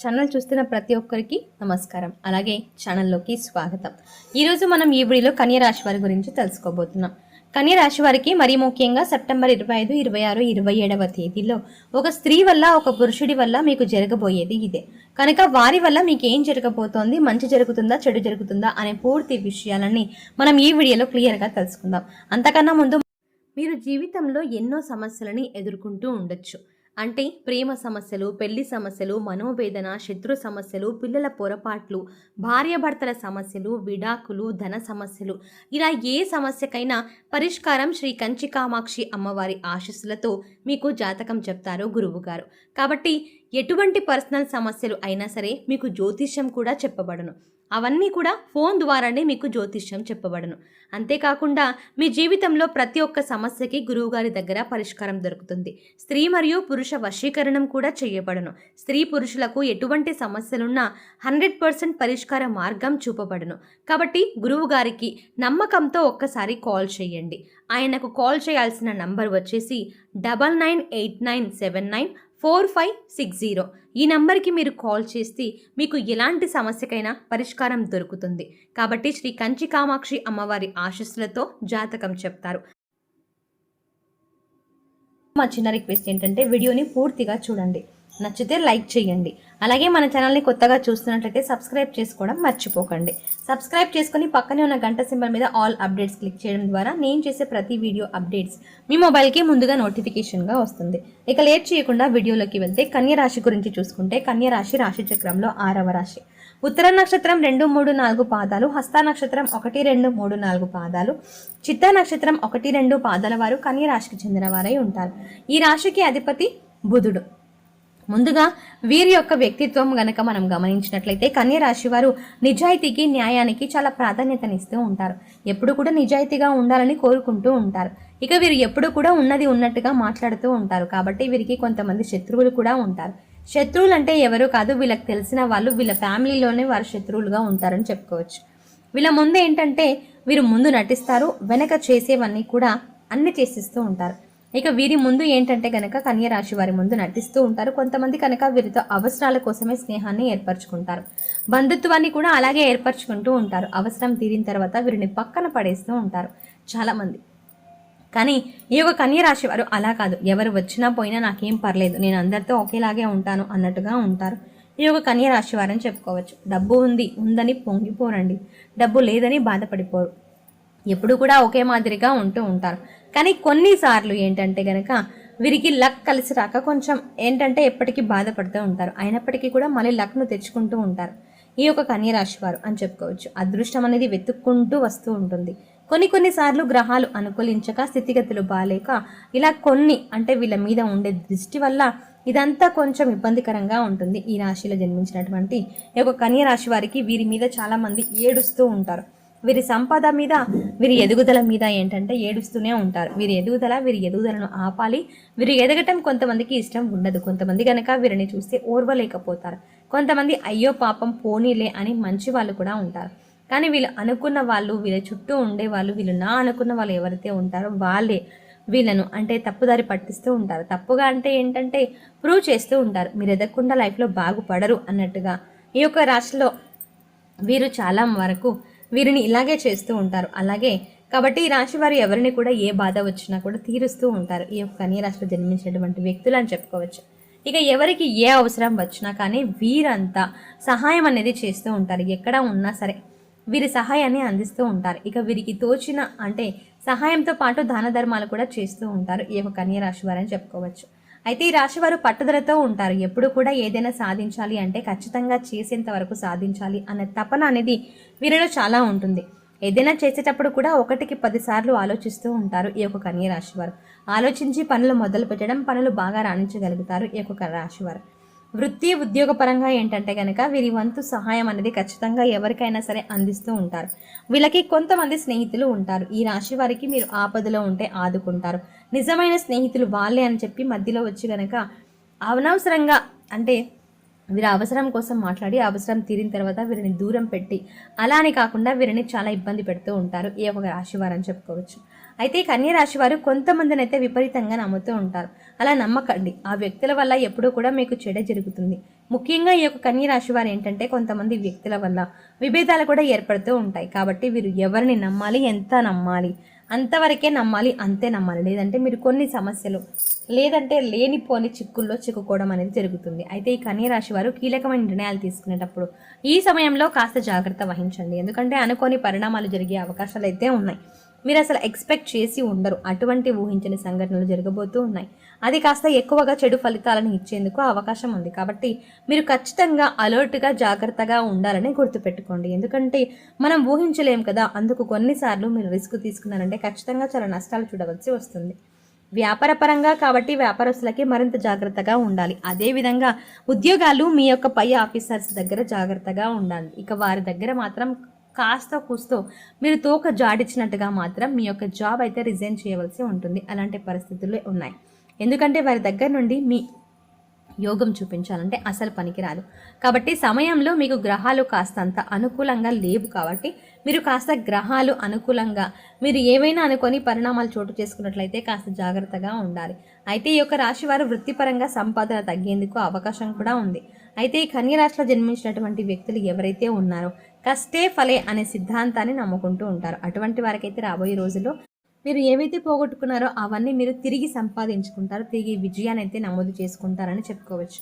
Channel చూస్తున్న ప్రతి ఒక్కరికి నమస్కారం. అలాగే ఛానల్లోకి స్వాగతం. ఈరోజు మనం ఈ వీడియోలో కన్యా రాశి వారి గురించి తెలుసుకోబోతున్నాం. కన్యా రాశి వారికి మరీ ముఖ్యంగా సెప్టెంబర్ 25, 26, 27వ తేదీల్లో ఒక స్త్రీ వల్ల ఒక పురుషుడి వల్ల మీకు జరగబోయేది ఇదే. కనుక వారి వల్ల మీకు ఏం జరగబోతోంది, మంచి జరుగుతుందా చెడు జరుగుతుందా అనే పూర్తి విషయాలన్నీ మనం ఈ వీడియోలో క్లియర్గా తెలుసుకుందాం. అంతకన్నా ముందు మీరు జీవితంలో ఎన్నో సమస్యలని ఎదుర్కొంటూ ఉండొచ్చు. అంటే ప్రేమ సమస్యలు, పెళ్లి సమస్యలు, మనోవేదన, శత్రు సమస్యలు, పిల్లల పొరపాట్లు, భార్యాభర్తల సమస్యలు, విడాకులు, ధన సమస్యలు, ఇలా ఏ సమస్యకైనా పరిష్కారం శ్రీ కంచి కామాక్షి అమ్మవారి ఆశీస్సులతో మీకు జాతకం చెప్తారు గురువుగారు. కాబట్టి ఎటువంటి పర్సనల్ సమస్యలు అయినా సరే మీకు జ్యోతిష్యం కూడా చెప్పబడను. అవన్నీ కూడా ఫోన్ ద్వారానే మీకు జ్యోతిష్యం చెప్పబడను. అంతేకాకుండా మీ జీవితంలో ప్రతి ఒక్క సమస్యకి గురువుగారి దగ్గర పరిష్కారం దొరుకుతుంది. స్త్రీ మరియు పురుష వశీకరణం కూడా చేయబడను. స్త్రీ పురుషులకు ఎటువంటి సమస్యలున్నా 100% పరిష్కార మార్గం చూపబడను. కాబట్టి గురువుగారికి నమ్మకంతో ఒక్కసారి కాల్ చేయండి. ఆయనకు కాల్ చేయాల్సిన నంబర్ వచ్చేసి 9989794560. ఈ నంబర్కి మీరు కాల్ చేస్తే మీకు ఎలాంటి సమస్యకైనా పరిష్కారం దొరుకుతుంది. కాబట్టి శ్రీ కంచి కామాక్షి అమ్మవారి ఆశీస్సులతో జాతకం చెప్తారు. మా చిన్న రిక్వెస్ట్ ఏంటంటే వీడియోని పూర్తిగా చూడండి, నచ్చితే లైక్ చేయండి. అలాగే మన ఛానల్ని కొత్తగా చూస్తున్నట్లయితే సబ్స్క్రైబ్ చేసుకోవడం మర్చిపోకండి. సబ్స్క్రైబ్ చేసుకుని పక్కనే ఉన్న గంట సింబల్ మీద ఆల్ అప్డేట్స్ క్లిక్ చేయడం ద్వారా నేను చేసే ప్రతి వీడియో అప్డేట్స్ మీ మొబైల్కి ముందుగా నోటిఫికేషన్గా వస్తుంది. ఇక లేట్ చేయకుండా వీడియోలోకి వెళ్తే కన్యా రాశి గురించి చూసుకుంటే కన్యా రాశి రాశి చక్రంలో 6వ రాశి. ఉత్తర నక్షత్రం 2, 3, 4 పాదాలు, హస్త నక్షత్రం 1, 2, 3, 4 పాదాలు, చిత్తా నక్షత్రం 1, 2 పాదాల వారు కన్యా రాశికి చెందిన వారై ఉంటారు. ఈ రాశికి అధిపతి బుధుడు. ముందుగా వీరి యొక్క వ్యక్తిత్వం గనక మనం గమనించినట్లయితే కన్యా రాశి వారు నిజాయితీకి, న్యాయానికి చాలా ప్రాధాన్యతనిస్తూ ఉంటారు. ఎప్పుడు కూడా నిజాయితీగా ఉండాలని కోరుకుంటూ ఉంటారు. ఇక వీరు ఎప్పుడు కూడా ఉన్నది ఉన్నట్టుగా మాట్లాడుతూ ఉంటారు. కాబట్టి వీరికి కొంతమంది శత్రువులు కూడా ఉంటారు. శత్రువులు అంటే ఎవరు కాదు, వీళ్ళకి తెలిసిన వాళ్ళు, వీళ్ళ ఫ్యామిలీలోనే వారు శత్రువులుగా ఉంటారని చెప్పుకోవచ్చు. వీళ్ళ ముందు ఏంటంటే వీరు ముందు నటిస్తారు, వెనక చేసేవన్నీ కూడా అన్ని చేసిస్తూ ఉంటారు. ఇక వీరి ముందు ఏంటంటే కనుక కన్యా రాశి వారి ముందు నటిస్తూ ఉంటారు. కొంతమంది కనుక వీరితో అవసరాల కోసమే స్నేహాన్ని ఏర్పరచుకుంటారు. బంధుత్వాన్ని కూడా అలాగే ఏర్పరచుకుంటూ ఉంటారు. అవసరం తీరిన తర్వాత వీరిని పక్కన పడేస్తూ ఉంటారు చాలామంది. కానీ ఈ యొక్క కన్యా రాశి వారు అలా కాదు. ఎవరు వచ్చినా పోయినా నాకేం పర్లేదు, నేను అందరితో ఒకేలాగే ఉంటాను అన్నట్టుగా ఉంటారు ఈ యొక్క కన్యా రాశి వారని చెప్పుకోవచ్చు. డబ్బు ఉందని పొంగిపోరండి, డబ్బు లేదని బాధపడిపోరు. ఎప్పుడు కూడా ఒకే మాదిరిగా ఉంటూ ఉంటారు. కానీ కొన్నిసార్లు ఏంటంటే గనక వీరికి లక్ కలిసి రాక కొంచెం ఏంటంటే ఎప్పటికీ బాధపడుతూ ఉంటారు. అయినప్పటికీ కూడా మళ్ళీ లక్ను తెచ్చుకుంటూ ఉంటారు ఈ యొక్క కన్యా రాశి వారు అని చెప్పుకోవచ్చు. అదృష్టం అనేది వెతుక్కుంటూ వస్తూ ఉంటుంది. కొన్నిసార్లు గ్రహాలు అనుకూలించక, స్థితిగతులు బాలేక, ఇలా అంటే వీళ్ళ మీద ఉండే దృష్టి వల్ల ఇదంతా కొంచెం ఇబ్బందికరంగా ఉంటుంది. ఈ రాశిలో జన్మించినటువంటి ఈ యొక్క కన్యా రాశి వారికి వీరి మీద చాలా మంది ఏడుస్తూ ఉంటారు. వీరి సంపద మీద, వీరి ఎదుగుదల మీద ఏంటంటే ఏడుస్తూనే ఉంటారు. వీరి ఎదుగుదలను ఆపాలి. వీరు ఎదగటం కొంతమందికి ఇష్టం ఉండదు. కొంతమంది కనుక వీరిని చూస్తే ఓర్వలేకపోతారు. కొంతమంది అయ్యో పాపం పోనీలే అని మంచి వాళ్ళు కూడా ఉంటారు. కానీ వీళ్ళు అనుకున్న వాళ్ళు, వీళ్ళ చుట్టూ ఉండేవాళ్ళు, వీళ్ళు నా అనుకున్న వాళ్ళు ఎవరైతే ఉంటారో వాళ్ళే వీళ్ళను అంటే తప్పుదారి పట్టిస్తూ ఉంటారు. తప్పుగా అంటే ఏంటంటే ప్రూవ్ చేస్తూ ఉంటారు. మీరు ఎదగకుండా లైఫ్లో బాగుపడరు అన్నట్టుగా ఈ యొక్క రాశిలో వీరు చాలా వరకు వీరిని ఇలాగే చేస్తూ ఉంటారు. అలాగే కాబట్టి ఈ రాశి వారు ఎవరిని కూడా ఏ బాధ వచ్చినా కూడా తీరుస్తూ ఉంటారు ఈ యొక్క కన్యా రాశిలో జన్మించినటువంటి వ్యక్తులు అని చెప్పుకోవచ్చు. ఇక ఎవరికి ఏ అవసరం వచ్చినా కానీ వీరంతా సహాయం అనేది చేస్తూ ఉంటారు. ఎక్కడ ఉన్నా సరే వీరి సహాయాన్ని అందిస్తూ ఉంటారు. ఇక వీరికి తోచిన అంటే సహాయంతో పాటు దాన ధర్మాలు కూడా చేస్తూ ఉంటారు ఈ యొక్క కన్యా రాశి వారని చెప్పుకోవచ్చు. అయితే ఈ రాశి వారు పట్టుదలతో ఉంటారు. ఎప్పుడు కూడా ఏదైనా సాధించాలి అంటే ఖచ్చితంగా చేసేంత వరకు సాధించాలి అనే తపన అనేది వీరిలో చాలా ఉంటుంది. ఏదైనా చేసేటప్పుడు కూడా 1కి 10 సార్లు ఆలోచిస్తూ ఉంటారు ఈ యొక్క కన్యా రాశి వారు. ఆలోచించి పనులు మొదలు పెట్టడం, పనులు బాగా రాణించగలుగుతారు ఈ యొక్క రాశి వారు. వృత్తి ఉద్యోగ పరంగా ఏంటంటే కనుక వీరి వంతు సహాయం అనేది ఖచ్చితంగా ఎవరికైనా సరే అందిస్తూ ఉంటారు. వీళ్ళకి కొంతమంది స్నేహితులు ఉంటారు. ఈ రాశి వారికి మీరు ఆపదలో ఉంటే ఆదుకుంటారు. నిజమైన స్నేహితులు వాళ్ళే అని చెప్పి మధ్యలో వచ్చి కనుక అనవసరంగా అంటే వీరి అవసరం కోసం మాట్లాడి అవసరం తీరిన తర్వాత వీరిని దూరం పెట్టి అలా అని కాకుండా వీరిని చాలా ఇబ్బంది పెడుతూ ఉంటారు ఈ ఒక రాశి వారని చెప్పుకోవచ్చు. అయితే కన్యా రాశి వారు కొంతమందిని అయితే విపరీతంగా నమ్ముతూ ఉంటారు. అలా నమ్మకండి. ఆ వ్యక్తుల వల్ల ఎప్పుడూ కూడా మీకు చెడు జరుగుతుంది. ముఖ్యంగా ఈ యొక్క కన్య రాశి వారు ఏంటంటే కొంతమంది వ్యక్తుల వల్ల విభేదాలు కూడా ఏర్పడుతూ ఉంటాయి. కాబట్టి వీరు ఎవరిని నమ్మాలి, ఎంత నమ్మాలి, అంతవరకే నమ్మాలి, అంతే నమ్మాలి. లేదంటే మీరు కొన్ని సమస్యలు లేదంటే లేనిపోని చిక్కుల్లో చిక్కుకోవడం అనేది జరుగుతుంది. అయితే ఈ కన్య రాశి వారు కీలకమైన నిర్ణయాలు తీసుకునేటప్పుడు ఈ సమయంలో కాస్త జాగ్రత్త వహించండి. ఎందుకంటే అనుకోని పరిణామాలు జరిగే అవకాశాలు అయితే ఉన్నాయి. మీరు అసలు ఎక్స్పెక్ట్ చేసి ఉండరు, అటువంటి ఊహించని సంఘటనలు జరగబోతూ ఉన్నాయి. అది కాస్త ఎక్కువగా చెడు ఫలితాలను ఇచ్చేందుకు అవకాశం ఉంది. కాబట్టి మీరు ఖచ్చితంగా అలర్ట్గా జాగ్రత్తగా ఉండాలని గుర్తుపెట్టుకోండి. ఎందుకంటే మనం ఊహించలేం కదా, అందుకు కొన్నిసార్లు మీరు రిస్క్ తీసుకున్నారంటే ఖచ్చితంగా చాలా నష్టాలు చూడవలసి వస్తుంది. వ్యాపార పరంగా కాబట్టి వ్యాపారస్తులకి మరింత జాగ్రత్తగా ఉండాలి. అదేవిధంగా ఉద్యోగాలు మీ యొక్క పై ఆఫీసర్స్ దగ్గర జాగ్రత్తగా ఉండాలి. ఇక వారి దగ్గర మాత్రం కాస్త కూస్తో మీరు తోక జాడిచ్చినట్టుగా మాత్రం మీ యొక్క జాబ్ అయితే రిజైన్ చేయవలసి ఉంటుంది. అలాంటి పరిస్థితులు ఉన్నాయి. ఎందుకంటే వారి దగ్గర నుండి మీ యోగం చూపించాలంటే అసలు పనికిరాదు. కాబట్టి సమయంలో మీకు గ్రహాలు కాస్త అంత అనుకూలంగా లేవు. కాబట్టి మీరు కాస్త గ్రహాలు అనుకూలంగా మీరు ఏవైనా అనుకొని పరిణామాలు చోటు చేసుకున్నట్లయితే కాస్త జాగ్రత్తగా ఉండాలి. అయితే ఈ యొక్క రాశి వారు వృత్తిపరంగా సంపాదన తగ్గేందుకు అవకాశం కూడా ఉంది. అయితే ఈ కన్య రాశిలో జన్మించినటువంటి వ్యక్తులు ఎవరైతే ఉన్నారో కష్టే ఫలే అనే సిద్ధాంతాన్ని నమ్ముకుంటూ ఉంటారు. అటువంటి వారికైతే రాబోయే రోజుల్లో మీరు ఏవైతే పోగొట్టుకున్నారో అవన్నీ మీరు తిరిగి సంపాదించుకుంటారు, తిరిగి విజయాన్ని అయితే నమోదు చేసుకుంటారని చెప్పుకోవచ్చు.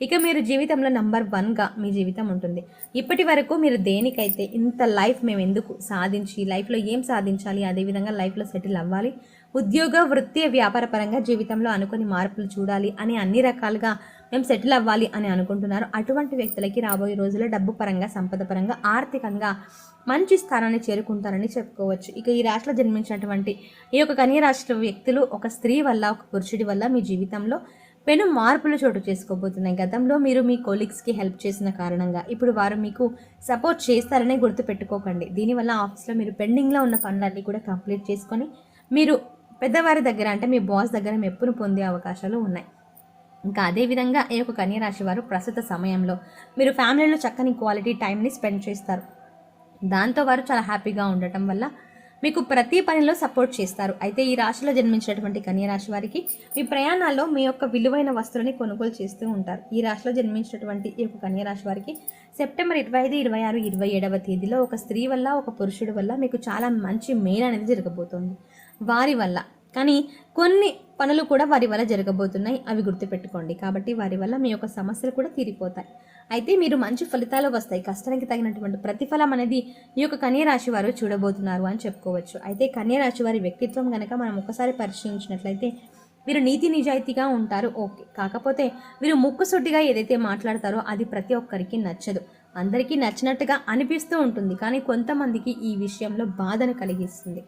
ఇక మీరు జీవితంలో నంబర్ 1గా మీ జీవితం ఉంటుంది. ఇప్పటి వరకు మీరు దేనికైతే ఇంత లైఫ్ మేము ఎందుకు సాధించి లైఫ్లో ఏం సాధించాలి, అదేవిధంగా లైఫ్లో సెటిల్ అవ్వాలి, ఉద్యోగ వృత్తి వ్యాపార పరంగా జీవితంలో అనుకుని మార్పులు చూడాలి అని అన్ని రకాలుగా మేము సెటిల్ అవ్వాలి అని అనుకుంటున్నారు. అటువంటి వ్యక్తులకి రాబోయే రోజుల్లో డబ్బు పరంగా, సంపద పరంగా, ఆర్థికంగా మంచి స్థానాన్ని చేరుకుంటారని చెప్పుకోవచ్చు. ఇక ఈ రాశిలో జన్మించినటువంటి ఈ యొక్క కన్య రాశి వ్యక్తులు ఒక స్త్రీ వల్ల, ఒక పురుషుడి వల్ల మీ జీవితంలో పెను మార్పులు చోటు చేసుకోబోతున్నాయి. గతంలో మీరు మీ కొలీగ్స్కి హెల్ప్ చేసిన కారణంగా ఇప్పుడు వారు మీకు సపోర్ట్ చేస్తారనే గుర్తుపెట్టుకోకండి. దీనివల్ల ఆఫీస్లో మీరు పెండింగ్లో ఉన్న పనులన్నీ కూడా కంప్లీట్ చేసుకొని మీరు పెద్దవారి దగ్గర అంటే మీ బాస్ దగ్గర మెప్పును పొందే అవకాశాలు ఉన్నాయి. ఇంకా అదేవిధంగా ఈ యొక్క కన్య రాశి వారు ప్రస్తుత సమయంలో మీరు ఫ్యామిలీలో చక్కని క్వాలిటీ టైంని స్పెండ్ చేస్తారు. దాంతో వారు చాలా హ్యాపీగా ఉండటం వల్ల మీకు ప్రతి పనిలో సపోర్ట్ చేస్తారు. అయితే ఈ రాశిలో జన్మించినటువంటి కన్య రాశి వారికి మీ ప్రయాణాల్లో మీ యొక్క విలువైన వస్తువులని కొనుగోలు చేస్తూ ఉంటారు. ఈ రాశిలో జన్మించినటువంటి ఈ యొక్క కన్య రాశి వారికి సెప్టెంబర్ 25, 26, 27వ తేదీలో ఒక స్త్రీ వల్ల, ఒక పురుషుడి వల్ల మీకు చాలా మంచి మేలు అనేది జరగబోతోంది. వారి వల్ల కానీ కొన్ని పనులు కూడా వారి వల్ల జరగబోతున్నాయి, అవి గుర్తుపెట్టుకోండి. కాబట్టి వారి వల్ల మీ యొక్క సమస్యలు కూడా తీరిపోతాయి. అయితే మీరు మంచి ఫలితాలు వస్తాయి. కష్టానికి తగినటువంటి ప్రతిఫలం అనేది ఈ యొక్క కన్య రాశి వారు చూడబోతున్నారు అని చెప్పుకోవచ్చు. అయితే కన్య రాశి వారి వ్యక్తిత్వం కనుక మనం ఒకసారి పరిశీలించినట్లయితే వీరు నీతి నిజాయితీగా ఉంటారు, ఓకే. కాకపోతే వీరు ముక్కుసూటిగా ఏదైతే మాట్లాడతారో అది ప్రతి ఒక్కరికి నచ్చదు. అందరికీ నచ్చినట్టుగా అనిపిస్తూ ఉంటుంది, కానీ కొంతమందికి ఈ విషయంలో బాధను కలిగిస్తుంది.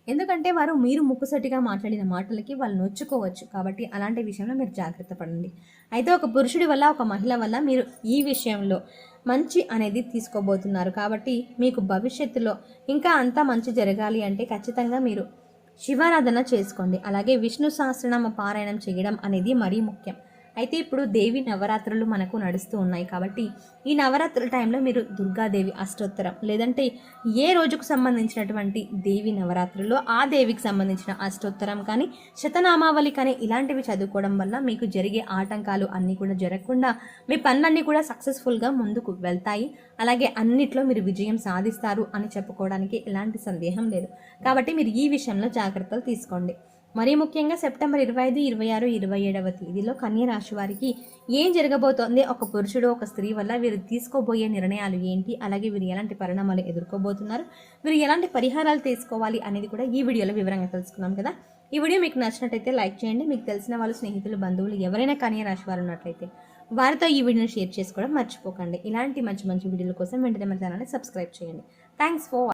ఎందుకంటే వారు మీరు ముక్కుసటిగా మాట్లాడిన మాటలకి వాళ్ళు నొచ్చుకోవచ్చు. కాబట్టి అలాంటి విషయంలో మీరు జాగ్రత్త పడండి. అయితే ఒక పురుషుడి వల్ల, ఒక మహిళ వల్ల మీరు ఈ విషయంలో మంచి అనేది తీసుకోబోతున్నారు. కాబట్టి మీకు భవిష్యత్తులో ఇంకా అంతా మంచి జరగాలి అంటే ఖచ్చితంగా మీరు శివారాధన చేసుకోండి. అలాగే విష్ణు సహస్రనామ పారాయణం చేయడం అనేది మరీ ముఖ్యం. అయితే ఇప్పుడు దేవి నవరాత్రులు మనకు నడుస్తూ ఉన్నాయి. కాబట్టి ఈ నవరాత్రుల టైంలో మీరు దుర్గాదేవి అష్టోత్తరం లేదంటే ఏ రోజుకు సంబంధించినటువంటి దేవి నవరాత్రుల్లో ఆ దేవికి సంబంధించిన అష్టోత్తరం కానీ, శతనామావళి కానీ ఇలాంటివి చదువుకోవడం వల్ల మీకు జరిగే ఆటంకాలు అన్నీ కూడా జరగకుండా మీ పనులన్నీ కూడా సక్సెస్ఫుల్గా ముందుకు వెళ్తాయి. అలాగే అన్నిట్లో మీరు విజయం సాధిస్తారు అని చెప్పుకోవడానికి ఎలాంటి సందేహం లేదు. కాబట్టి మీరు ఈ విషయంలో జాగ్రత్తలు తీసుకోండి. మరీ ముఖ్యంగా సెప్టెంబర్ 25, 26, 27వ తేదీలో కన్య రాశి వారికి ఏం జరగబోతోంది, ఒక పురుషుడు, ఒక స్త్రీ వల్ల వీరు తీసుకోబోయే నిర్ణయాలు ఏంటి, అలాగే వీరు ఎలాంటి పరిణామాలు ఎదుర్కోబోతున్నారు, వీరు ఎలాంటి పరిహారాలు తీసుకోవాలి అనేది కూడా ఈ వీడియోలో వివరంగా తెలుసుకున్నాం కదా. ఈ వీడియో మీకు నచ్చినట్టయితే లైక్ చేయండి. మీకు తెలిసిన వాళ్ళు, స్నేహితులు, బంధువులు ఎవరైనా కన్య రాశి వారు ఉన్నట్లయితే వారితో ఈ వీడియోని షేర్ చేసుకోవడం మర్చిపోకండి. ఇలాంటి మంచి మంచి వీడియోల కోసం వెంటనే మన ఛానల్ని సబ్స్క్రైబ్ చేయండి. Thanks for